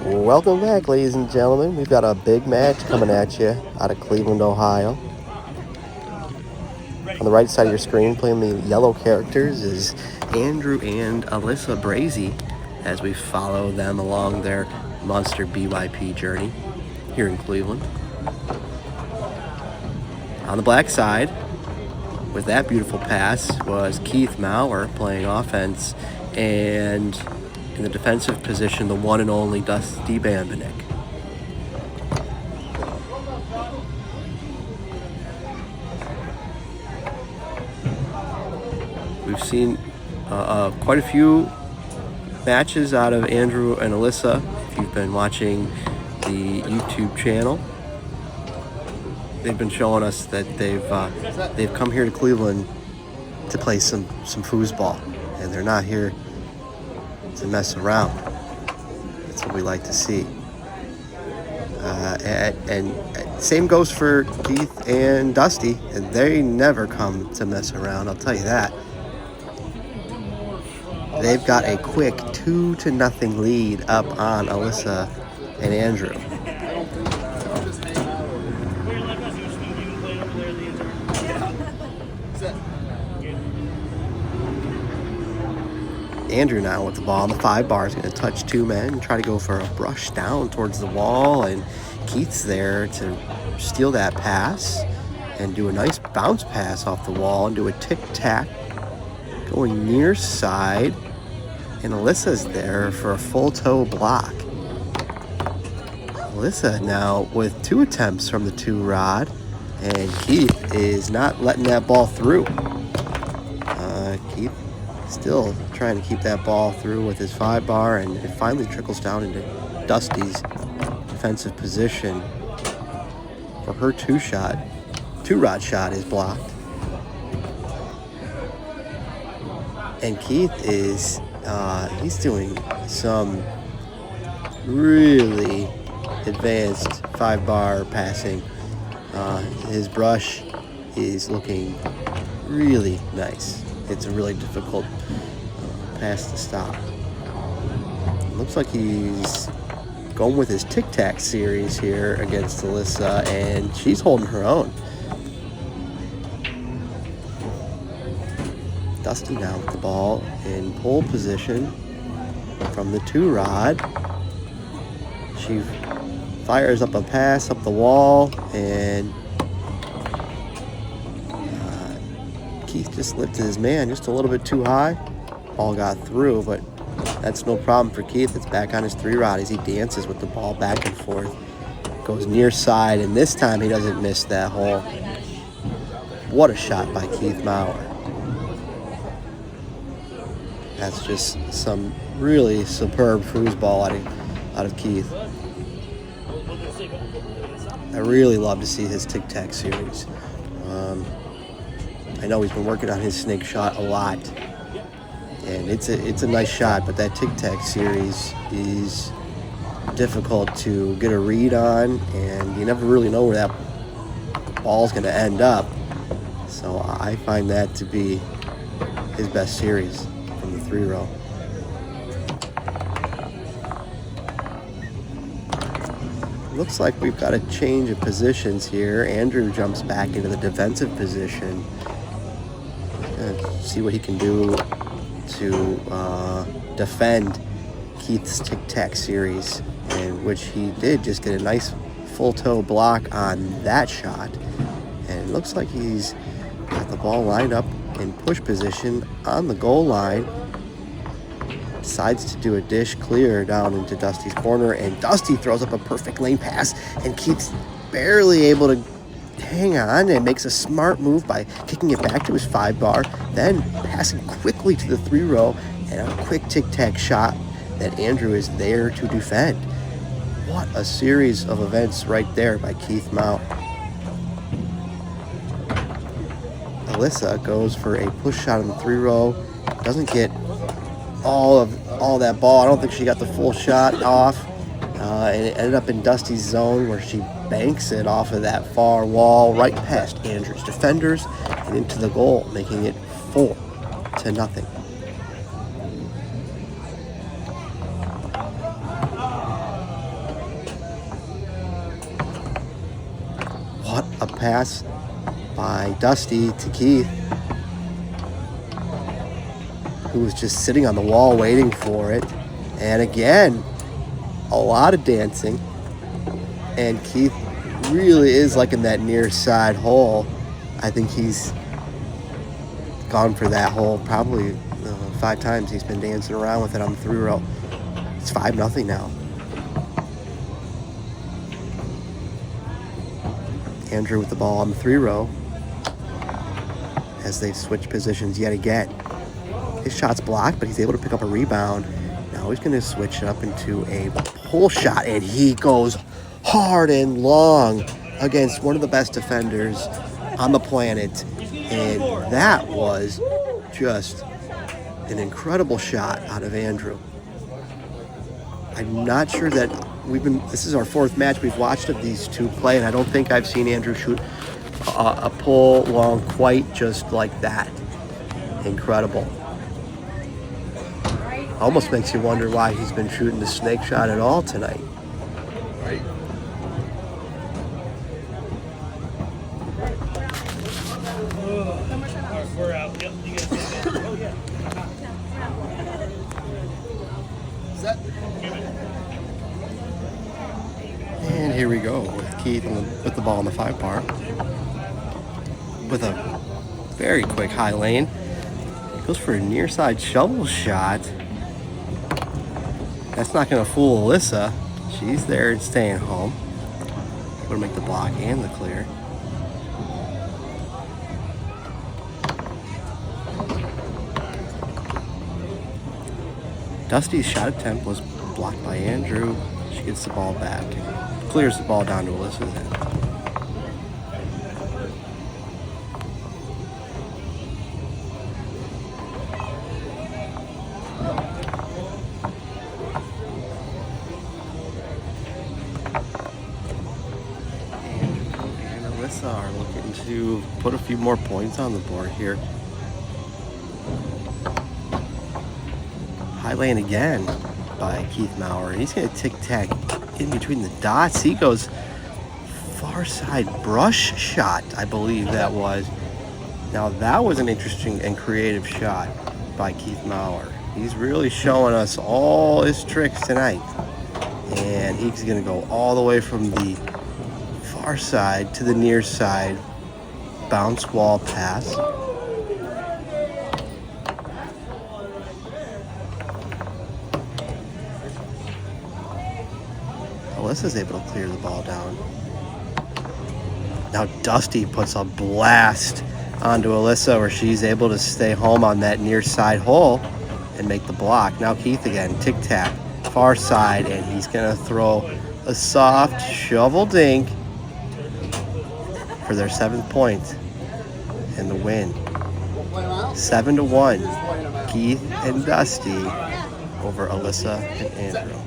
Welcome back, ladies and gentlemen. We've got a big match coming at you out of Cleveland, Ohio. On the right side of your screen, playing the yellow characters, is Andrew and Alissa Brasey as we follow them along their Monster BYP journey here in Cleveland. On the black side, with that beautiful pass, was Keith Maurer playing offense, and in the defensive position, the one and only Dusty Bambenek. We've seen quite a few matches out of Andrew and Alissa. If you've been watching the YouTube channel, they've been showing us that they've come here to Cleveland to play some foosball, and they're not here to mess around. That's what we like to see. And same goes for Keith and Dusty, and they never come to mess around, I'll tell you that. They've got a quick 2-0 lead up on Alissa and Andrew. Andrew now with the ball on the 5 bar is going to touch 2 men and try to go for a brush down towards the wall, and Keith's there to steal that pass and do a nice bounce pass off the wall and do a tic-tac going near side, and Alissa's there for a full toe block. Alissa now with 2 attempts from the 2 rod, and Keith is not letting that ball through. Keith still trying to keep that ball through with his 5 bar, and it finally trickles down into Dusty's defensive position for her 2-rod shot is blocked. And Keith is he's doing some really advanced 5-bar passing. His brush is looking really nice. It's a really difficult pass to stop. It looks like he's going with his tic-tac series here against Alissa, and she's holding her own. Dusty now with the ball in pole position from the 2 rod. She fires up a pass up the wall, and Keith just lifted his man just a little bit too high. Ball got through, but that's no problem for Keith. It's back on his 3 rod as he dances with the ball back and forth. Goes near side, and this time he doesn't miss that hole. What a shot by Keith Maurer. That's just some really superb foosball out of Keith. I really love to see his tic-tac series. I know he's been working on his snake shot a lot, and it's a nice shot, but that tic-tac series is difficult to get a read on, and you never really know where that ball's going to end up. So I find that to be his best series from the 3-row. Looks like we've got a change of positions here. Andrew jumps back into the defensive position. See what he can do to defend Keith's tic-tac series, in which he did just get a nice full toe block on that shot. And it looks like he's got the ball lined up in push position on the goal line. Decides to do a dish clear down into Dusty's corner, and Dusty throws up a perfect lane pass, and Keith's barely able to hang on and makes a smart move by kicking it back to his 5 bar, then passing quickly to the 3-row, and a quick tic-tac shot that Andrew is there to defend. What a series of events right there by Keith Maurer. Alissa goes for a push shot in the 3-row, doesn't get all that ball. I don't think she got the full shot off, and it ended up in Dusty's zone, where she banks it off of that far wall right past Andrew's defenders and into the goal, making it 4-0. pass by Dusty to Keith, who was just sitting on the wall waiting for it. And again, a lot of dancing. And Keith really is liking that near side hole. I think he's gone for that hole probably 5 times. He's been dancing around with it on the 3-row. It's 5-0 now. Andrew with the ball on the 3-row as they switch positions yet again. His shot's blocked, but he's able to pick up a rebound. Now he's going to switch it up into a pull shot, and he goes hard and long against one of the best defenders on the planet. And that was just an incredible shot out of Andrew. I'm not sure that this is our 4th match we've watched of these two play, and I don't think I've seen Andrew shoot a pull long quite just like that. Incredible. Almost makes you wonder why he's been shooting the snake shot at all tonight. Right. We're out. Yep, you guys get it. Oh, yeah. Set. And here we go with Keith with the ball in the 5 part. With a very quick high lane. Goes for a near side shovel shot. That's not going to fool Alissa. She's there and staying home. Able to make the block and the clear. Dusty's shot attempt was blocked by Andrew. She gets the ball back and clears the ball down to Alissa's end. Are looking to put a few more points on the board here. High lane again by Keith Maurer. He's going to tic-tac in between the dots. He goes far side brush shot, I believe that was. Now that was an interesting and creative shot by Keith Maurer. He's really showing us all his tricks tonight. And he's going to go all the way from the far side to the near side bounce wall pass. Alyssa's able to clear the ball down. Now Dusty puts a blast onto Alissa where she's able to stay home on that near side hole and make the block. Now Keith again, tic-tac, far side, and he's gonna throw a soft shovel dink for their 7th point and the win. 7-1. Keith and Dusty over Alissa and Andrew.